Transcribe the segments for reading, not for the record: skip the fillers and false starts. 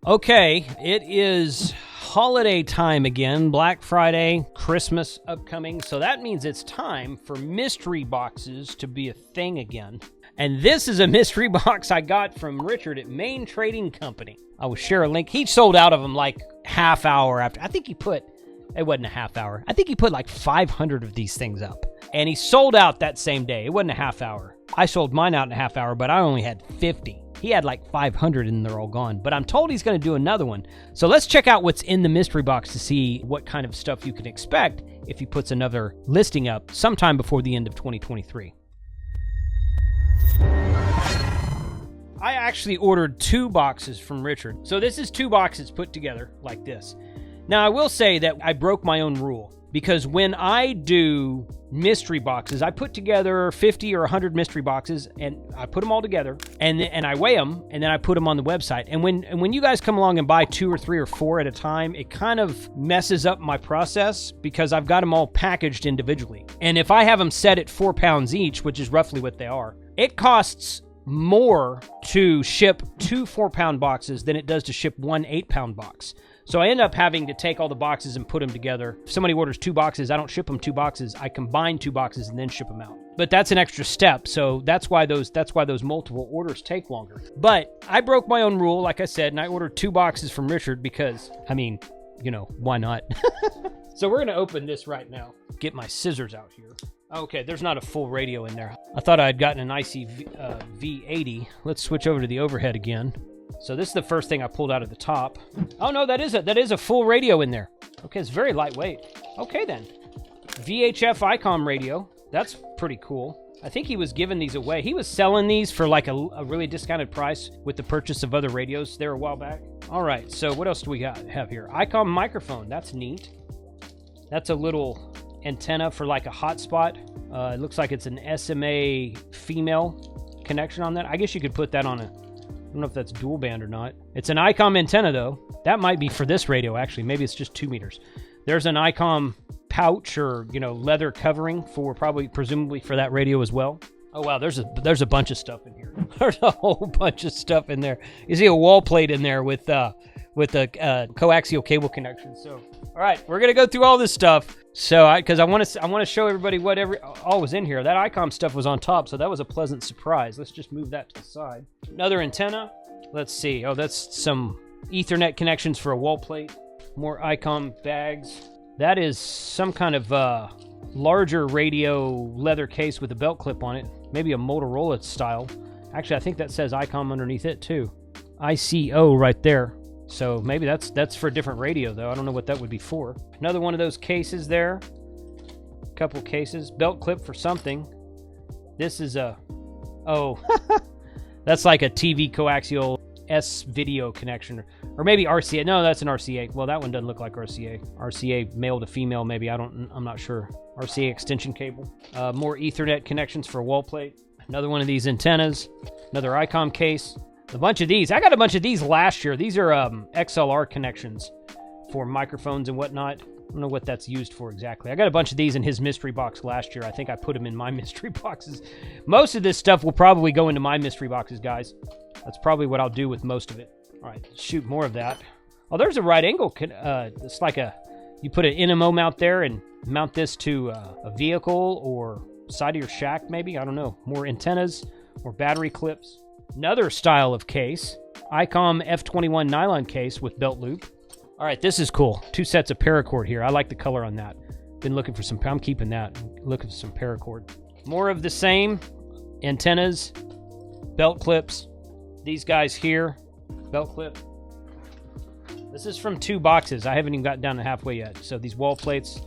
Okay, it is holiday time again, Black Friday, Christmas upcoming, so that means it's time for mystery boxes to be a thing again. And this is a mystery box I got from Richard at Main Trading Company. I will share a link. He sold out of them like half hour after. I think he put, it wasn't a half hour. I think he put like 500 of these things up. And he sold out that same day. It wasn't a half hour. I sold mine out in a half hour, but I only had 50. He had like 500 and they're all gone. But I'm told he's going to do another one. So let's check out what's in the mystery box to see what kind of stuff you can expect if he puts another listing up sometime before the end of 2023. I actually ordered 2 boxes from Richard. So this is 2 boxes put together like this. Now, I will say that I broke my own rule because when I do mystery boxes, I put together 50 or 100 mystery boxes and I put them all together and I weigh them and then I put them on the website. And when you guys come along and buy 2 or 3 or 4 at a time, it kind of messes up my process because I've got them all packaged individually. And if I have them set at 4 pounds each, which is roughly what they are, it costs more to ship 2 4-pound boxes than it does to ship 1 8-pound box. So I end up having to take all the boxes and put them together. If somebody orders 2 boxes, I don't ship them 2 boxes. I combine 2 boxes and then ship them out. But that's an extra step, so that's why those multiple orders take longer. But I broke my own rule, like I said, and I ordered 2 boxes from Richard because, I mean, you know, why not? So we're going to open this right now. Get my scissors out here. Okay, there's not a full radio in there. I thought I had gotten an IC V80. Let's switch over to the overhead again. So this is the first thing I pulled out of the top. Oh no, that is a full radio in there. Okay, it's very lightweight. Okay then. VHF ICOM radio. That's pretty cool. I think he was giving these away. He was selling these for like a really discounted price with the purchase of other radios there a while back. All right, so what else do we have here? ICOM microphone. That's neat. That's a little antenna for like a hotspot. It looks like it's an SMA female connection on that. I guess you could put that on a, I don't know if that's dual band or not. It's an ICOM antenna though. That might be for this radio actually. Maybe it's just 2 meters. There's an ICOM pouch or, you know, leather covering for presumably for that radio as well. Oh wow, there's a bunch of stuff in here. There's a whole bunch of stuff in there. You see a wall plate in there with a coaxial cable connection. So, all right, we're gonna go through all this stuff. So, because I want to show everybody what all was in here. That ICOM stuff was on top, so that was a pleasant surprise. Let's just move that to the side. Another antenna. Let's see. Oh, that's some Ethernet connections for a wall plate. More ICOM bags. That is some kind of larger radio leather case with a belt clip on it. Maybe a Motorola style. Actually, I think that says ICOM underneath it too. ICO right there. So maybe that's for a different radio, though. I don't know what that would be for. Another one of those cases there. A couple cases. Belt clip for something. This is a... Oh, that's like a TV coaxial S-video connection. Or maybe RCA. No, that's an RCA. Well, that one doesn't look like RCA. RCA male to female, maybe. I'm not sure. RCA extension cable. More Ethernet connections for a wall plate. Another one of these antennas. Another ICOM case. A bunch of these. I got a bunch of these last year. These are XLR connections for microphones and whatnot. I don't know what that's used for exactly. I got a bunch of these in his mystery box last year. I think I put them in my mystery boxes. Most of this stuff will probably go into my mystery boxes, guys. That's probably what I'll do with most of it. All right, shoot more of that. Oh, there's a right angle. It's like you put an NMO mount there and mount this to a vehicle or side of your shack, maybe. I don't know. More antennas or battery clips. Another style of case, ICOM F21 nylon case with belt loop. All right, this is cool. 2 sets of paracord here. I like the color on that. Been looking for some, I'm keeping that. Looking for some paracord. More of the same, antennas, belt clips. These guys here, belt clip. This is from 2 boxes. I haven't even got down to halfway yet. So these wall plates,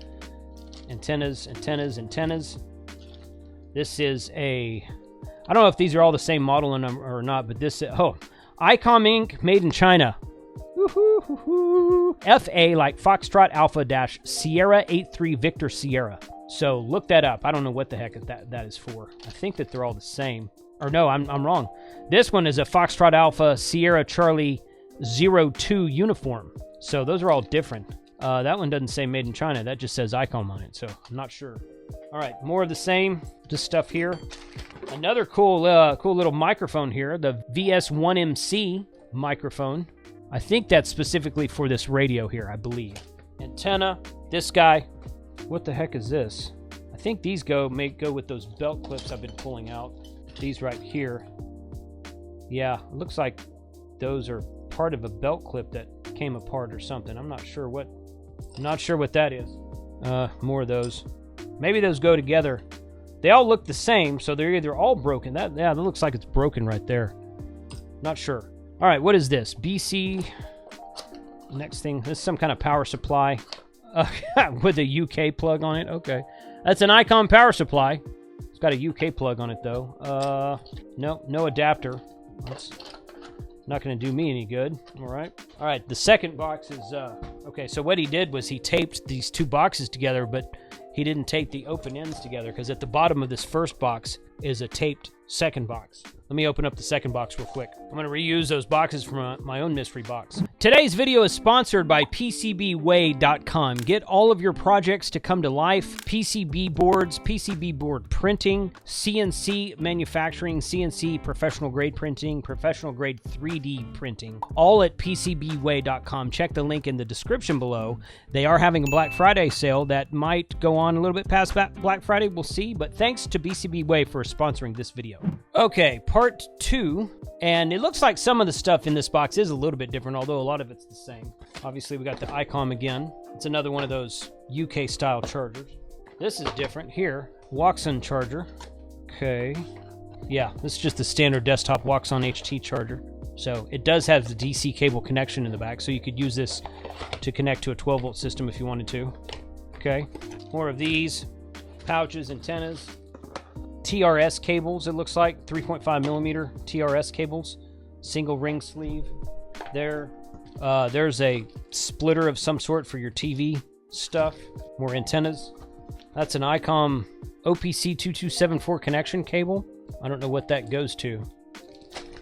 antennas. This is a... I don't know if these are all the same model or not, but this... Oh, ICOM Inc. made in China. FA like Foxtrot Alpha - Sierra 83 Victor Sierra. So look that up. I don't know what the heck that is for. I think that they're all the same. Or no, I'm wrong. This one is a Foxtrot Alpha Sierra Charlie 02 uniform. So those are all different. That one doesn't say made in China. That just says ICOM on it. So I'm not sure. All right, more of the same. This stuff here. Another cool little microphone here. The VS1MC microphone. I think that's specifically for this radio here, I believe. Antenna, this guy. What the heck is this? I think these may go with those belt clips I've been pulling out. These right here. Yeah, it looks like those are part of a belt clip that came apart or something. I'm not sure what that is. More of those. Maybe those go together. They all look the same, so they're either all broken. That looks like it's broken right there. Not sure. All right, what is this? BC. Next thing, this is some kind of power supply with a UK plug on it. Okay, that's an Icom power supply. It's got a UK plug on it though. No adapter. That's not going to do me any good. All right. The second box is okay. So what he did was he taped these two boxes together, but he didn't tape the open ends together because at the bottom of this first box is a taped second box. Let me open up the second box real quick. I'm going to reuse those boxes from my own mystery box. Today's video is sponsored by PCBWay.com. Get all of your projects to come to life. PCB boards, PCB board printing, CNC manufacturing, CNC professional grade printing, professional grade 3D printing, all at PCBWay.com. Check the link in the description below. They are having a Black Friday sale that might go on a little bit past Black Friday. We'll see, but thanks to PCBWay for sponsoring this video. Okay, part 2, and it looks like some of the stuff in this box is a little bit different, although a lot of it's the same. Obviously, we got the Icom again. It's another one of those UK-style chargers. This is different here. Waxon charger. Okay. Yeah, this is just the standard desktop Waxon HT charger. So it does have the DC cable connection in the back, so you could use this to connect to a 12-volt system if you wanted to. Okay. More of these. Pouches, antennas. TRS cables, it looks like 3.5 millimeter TRS cables, single ring sleeve there. There's a splitter of some sort for your TV stuff. More antennas. That's an Icom OPC 2274 connection cable. I don't know what that goes to,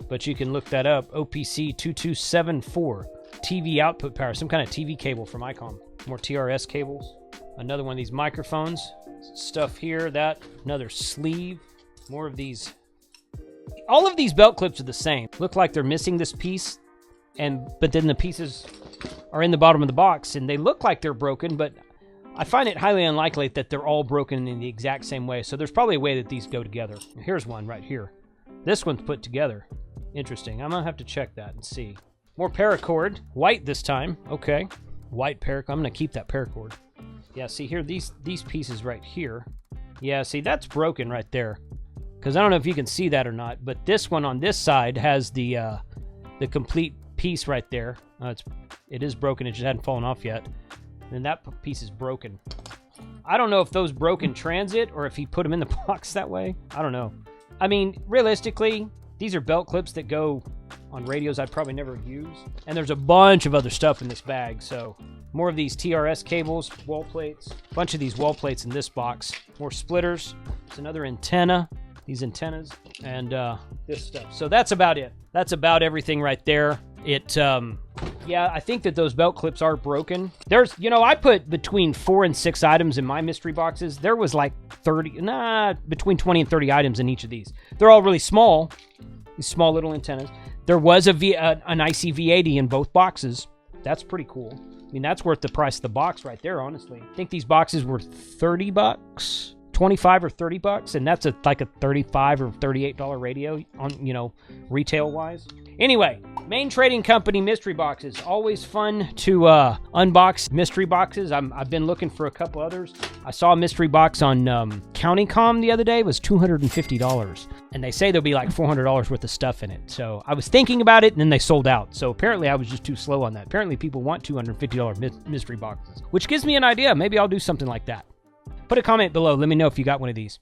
but you can look that up. OPC 2274 TV output power, some kind of TV cable from Icom. More TRS cables. Another one of these microphones. Stuff here, another sleeve, more of these. All of these belt clips are the same. Look like they're missing this piece, but then the pieces are in the bottom of the box, and they look like they're broken, but I find it highly unlikely that they're all broken in the exact same way, so there's probably a way that these go together. Here's one right here. This one's put together. Interesting. I'm going to have to check that and see. More paracord. White this time. Okay. White paracord. I'm going to keep that paracord. Yeah, see here, these pieces right here. Yeah, see, that's broken right there. Because I don't know if you can see that or not, but this one on this side has the complete piece right there. It is broken, it just hadn't fallen off yet. And that piece is broken. I don't know if those broke in transit or if he put them in the box that way. I don't know. I mean, realistically, these are belt clips that go on radios I'd probably never use. And there's a bunch of other stuff in this bag, so... More of these TRS cables, wall plates, a bunch of these wall plates in this box. More splitters. There's another antenna, these antennas, and this stuff. So that's about it. That's about everything right there. Yeah, I think that those belt clips are broken. There's, I put between 4 and 6 items in my mystery boxes. There was like between 20 and 30 items in each of these. They're all really small, these small little antennas. There was an IC V80 in both boxes. That's pretty cool. I mean, that's worth the price of the box right there, honestly. I think these boxes were $30, 25 or $30, and that's like a $35 or $38 radio on, retail wise. Anyway, Main Trading Company mystery boxes. Always fun to unbox mystery boxes. I've been looking for a couple others. I saw a mystery box on CountyCom the other day. It was $250. And they say there'll be like $400 worth of stuff in it. So I was thinking about it, and then they sold out. So apparently I was just too slow on that. Apparently people want $250 mystery boxes, which gives me an idea. Maybe I'll do something like that. Put a comment below. Let me know if you got one of these.